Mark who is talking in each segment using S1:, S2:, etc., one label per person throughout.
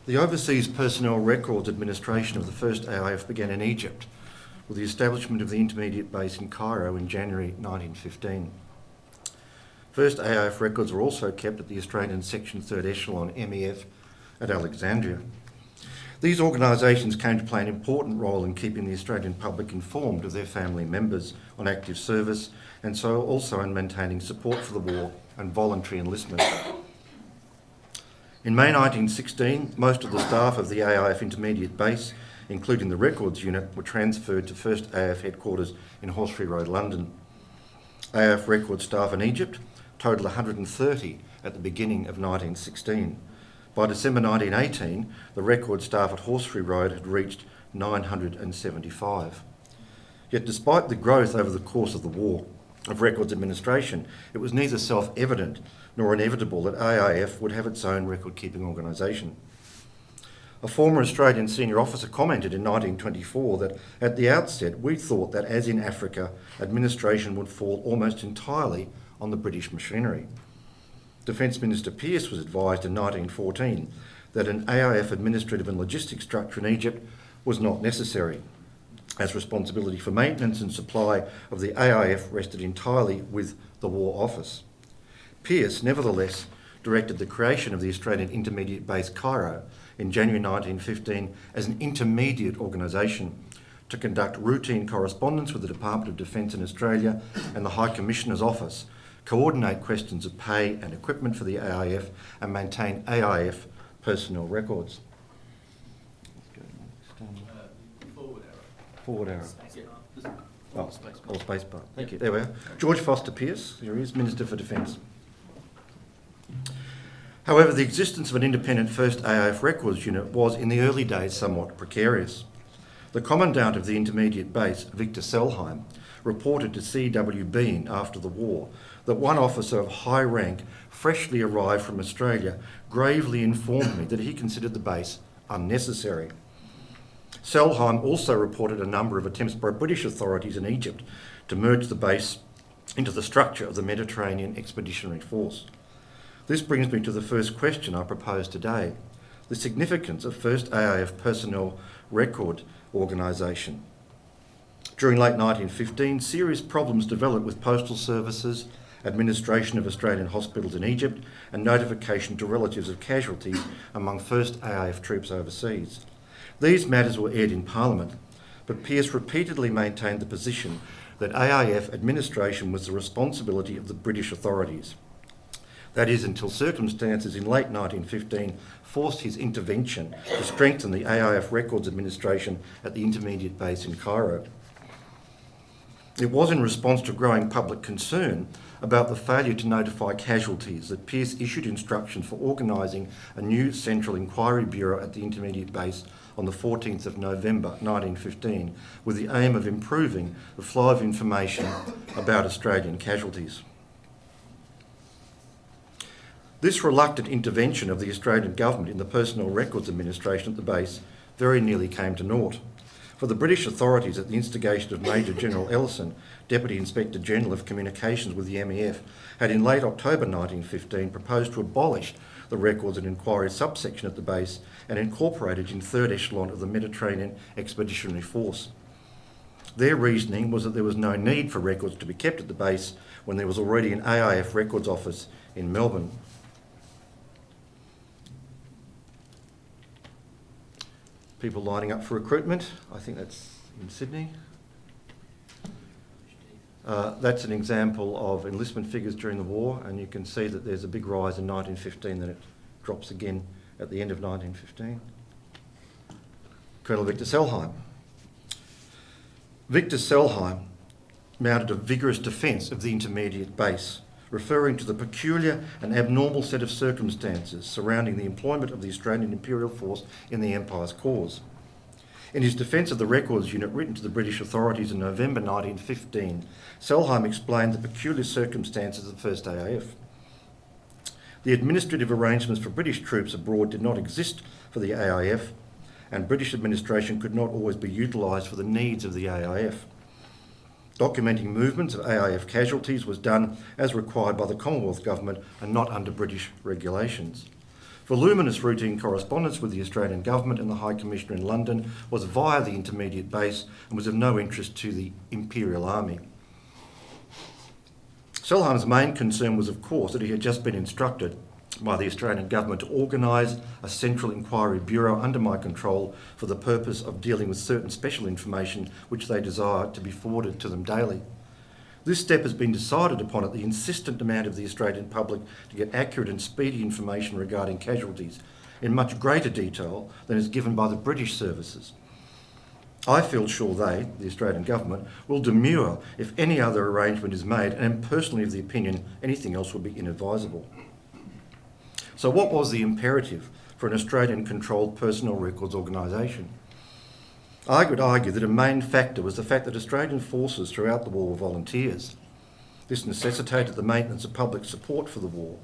S1: The Overseas Personnel Records Administration of the first AIF began in Egypt, with the establishment of the intermediate base in Cairo in January 1915. First AIF records were also kept at the Australian Section 3rd Echelon MEF at Alexandria. These organisations came to play an important role in keeping the Australian public informed of their family members on active service, and so also in maintaining support for the war and voluntary enlistment. In May 1916, most of the staff of the AIF intermediate base, including the records unit, were transferred to first AIF headquarters in Horseferry Road, London. AIF records staff in Egypt totaled 130 at the beginning of 1916. By December 1918, the record staff at Horseferry Road had reached 975. Yet despite the growth over the course of the war of records administration, it was neither self-evident nor inevitable that AIF would have its own record-keeping organisation. A former Australian senior officer commented in 1924 that at the outset we thought that, as in Africa, administration would fall almost entirely on the British machinery. Defence Minister Pearce was advised in 1914 that an AIF administrative and logistics structure in Egypt was not necessary, as responsibility for maintenance and supply of the AIF rested entirely with the War Office. Pearce, nevertheless, directed the creation of the Australian Intermediate Base Cairo in January 1915 as an intermediate organisation to conduct routine correspondence with the Department of Defence in Australia and the High Commissioner's Office, coordinate questions of pay and equipment for the AIF, and maintain AIF personnel records. Forward arrow. Space bar. Thank you. There we are. George Foster Pearce, here he is, Minister for Defence. However, the existence of an independent first AIF records unit was, in the early days, somewhat precarious. The Commandant of the intermediate base, Victor Sellheim, reported to C.W. Bean after the war that one officer of high rank, freshly arrived from Australia, gravely informed me that he considered the base unnecessary. Sellheim also reported a number of attempts by British authorities in Egypt to merge the base into the structure of the Mediterranean Expeditionary Force. This brings me to the first question I propose today: the significance of first AIF personnel record organisation. During late 1915, serious problems developed with postal services, administration of Australian hospitals in Egypt, and notification to relatives of casualties among first AIF troops overseas. These matters were aired in Parliament, but Pearce repeatedly maintained the position that AIF administration was the responsibility of the British authorities. That is, until circumstances in late 1915 forced his intervention to strengthen the AIF records administration at the intermediate base in Cairo. It was in response to growing public concern about the failure to notify casualties that Pearce issued instructions for organising a new Central Inquiry Bureau at the intermediate base on the 14th of November 1915, with the aim of improving the flow of information about Australian casualties. This reluctant intervention of the Australian government in the personnel records administration at the base very nearly came to naught. For the British authorities, at the instigation of Major General Ellison, Deputy Inspector General of Communications with the MEF, had in late October 1915 proposed to abolish the Records and Inquiry subsection at the base and incorporate it in third echelon of the Mediterranean Expeditionary Force. Their reasoning was that there was no need for records to be kept at the base when there was already an AIF records office in Melbourne. People lining up for recruitment. I think that's in Sydney. That's an example of enlistment figures during the war, and you can see that there's a big rise in 1915, then it drops again at the end of 1915. Colonel Victor Sellheim. Victor Sellheim mounted a vigorous defence of the intermediate base, referring to the peculiar and abnormal set of circumstances surrounding the employment of the Australian Imperial Force in the Empire's cause. In his defence of the records unit written to the British authorities in November 1915, Sellheim explained the peculiar circumstances of the first AIF. The administrative arrangements for British troops abroad did not exist for the AIF, and British administration could not always be utilised for the needs of the AIF. Documenting movements of AIF casualties was done as required by the Commonwealth Government and not under British regulations. Voluminous routine correspondence with the Australian Government and the High Commissioner in London was via the intermediate base and was of no interest to the Imperial Army. Sellheim's main concern was, of course, that he had just been instructed by the Australian Government to organise a Central Inquiry Bureau under my control for the purpose of dealing with certain special information which they desired to be forwarded to them daily. This step has been decided upon at the insistent demand of the Australian public to get accurate and speedy information regarding casualties in much greater detail than is given by the British services. I feel sure they, the Australian Government, will demur if any other arrangement is made, and am personally of the opinion anything else would be inadvisable. So what was the imperative for an Australian-controlled personnel records organisation? I would argue that a main factor was the fact that Australian forces throughout the war were volunteers. This necessitated the maintenance of public support for the war.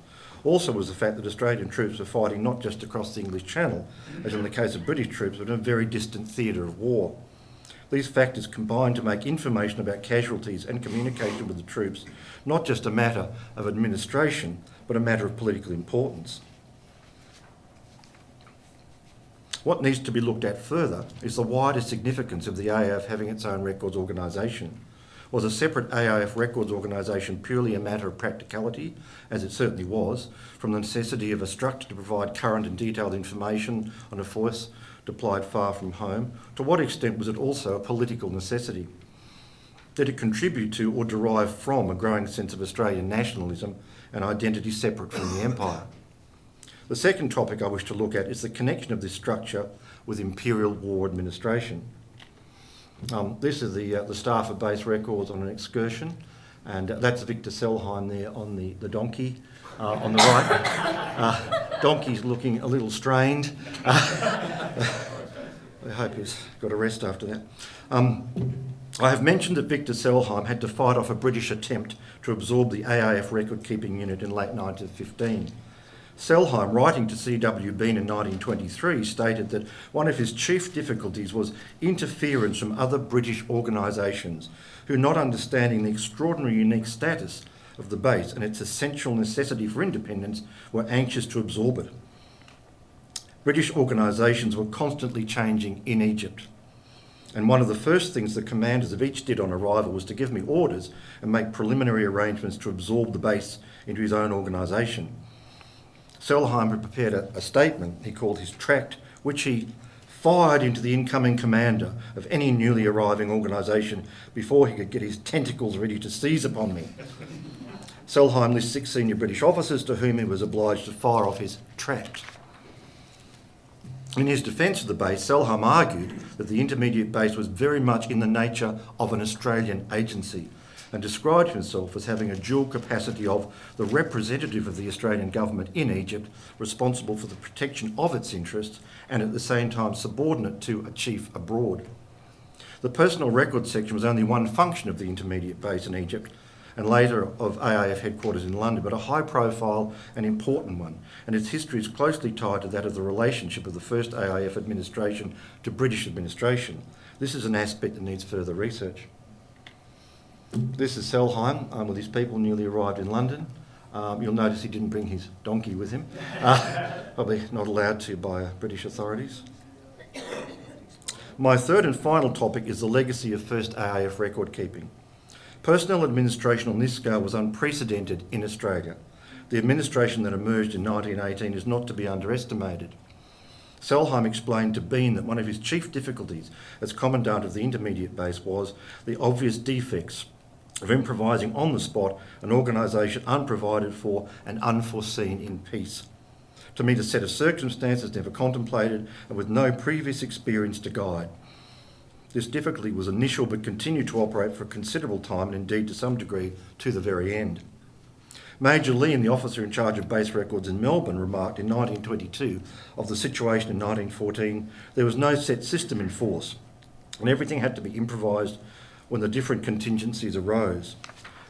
S1: Also was the fact that Australian troops were fighting not just across the English Channel, as in the case of British troops, but in a very distant theatre of war. These factors combined to make information about casualties and communication with the troops not just a matter of administration, but a matter of political importance. What needs to be looked at further is the wider significance of the AIF having its own records organisation. Was a separate AIF records organisation purely a matter of practicality, as it certainly was, from the necessity of a structure to provide current and detailed information on a force deployed far from home? To what extent was it also a political necessity? Did it contribute to or derive from a growing sense of Australian nationalism and identity separate from the Empire? The second topic I wish to look at is the connection of this structure with Imperial War administration. This is the staff of base records on an excursion, and that's Victor Sellheim there on the donkey on the right. Donkey's looking a little strained. I hope he's got a rest after that. I have mentioned that Victor Sellheim had to fight off a British attempt to absorb the AIF record-keeping unit in late 1915. Sellheim, writing to C.W. Bean in 1923, stated that one of his chief difficulties was interference from other British organisations who, not understanding the extraordinary unique status of the base and its essential necessity for independence, were anxious to absorb it. British organisations were constantly changing in Egypt, and one of the first things the commanders of each did on arrival was to give me orders and make preliminary arrangements to absorb the base into his own organisation. Sellheim had prepared a statement he called his tract, which he fired into the incoming commander of any newly arriving organisation before he could get his tentacles ready to seize upon me. Sellheim lists 6 senior British officers to whom he was obliged to fire off his tract. In his defence of the base, Sellheim argued that the intermediate base was very much in the nature of an Australian agency, and described himself as having a dual capacity of the representative of the Australian Government in Egypt, responsible for the protection of its interests, and at the same time subordinate to a chief abroad. The personnel records section was only one function of the intermediate base in Egypt, and later of AIF headquarters in London, but a high profile and important one, and its history is closely tied to that of the relationship of the first AIF administration to British administration. This is an aspect that needs further research. This is Sellheim with his people newly arrived in London. You'll notice he didn't bring his donkey with him, probably not allowed to by British authorities. My third and final topic is the legacy of first AIF record keeping. Personnel administration on this scale was unprecedented in Australia. The administration that emerged in 1918 is not to be underestimated. Sellheim explained to Bean that one of his chief difficulties as commandant of the intermediate base was the obvious defects of improvising on the spot an organisation unprovided for and unforeseen in peace. To meet a set of circumstances never contemplated and with no previous experience to guide. This difficulty was initial but continued to operate for a considerable time and indeed to some degree to the very end. Major Lean, the officer in charge of base records in Melbourne, remarked in 1922 of the situation in 1914, there was no set system in force and everything had to be improvised when the different contingencies arose.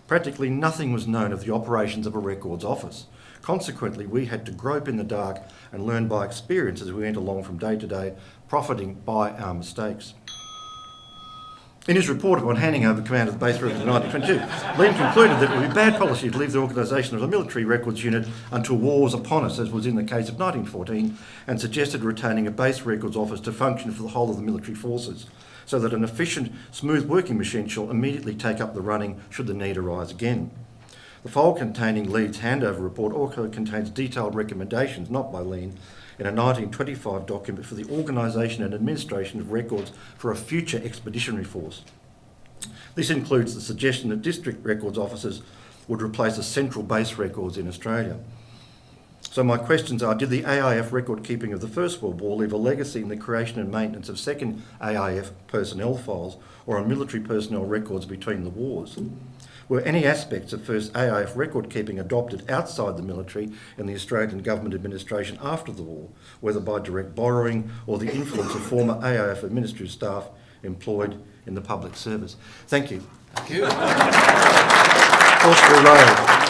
S1: Practically nothing was known of the operations of a records office. Consequently, we had to grope in the dark and learn by experience as we went along from day to day, profiting by our mistakes. In his report upon handing over command of the base records in 1922, Lean concluded that it would be bad policy to leave the organisation of the military records unit until war was upon us, as was in the case of 1914, and suggested retaining a base records office to function for the whole of the military forces, so that an efficient, smooth working machine shall immediately take up the running should the need arise again. The file containing Lean's handover report also contains detailed recommendations, not by Lean, in a 1925 document for the organisation and administration of records for a future expeditionary force. This includes the suggestion that district records officers would replace the central base records in Australia. So my questions are, did the AIF record keeping of the First World War leave a legacy in the creation and maintenance of second AIF personnel files or on military personnel records between the wars? Were any aspects of first AIF record keeping adopted outside the military and the Australian government administration after the war, whether by direct borrowing or the influence of former AIF administrative staff employed in the public service? Thank you.
S2: Thank you.
S1: Austria Road.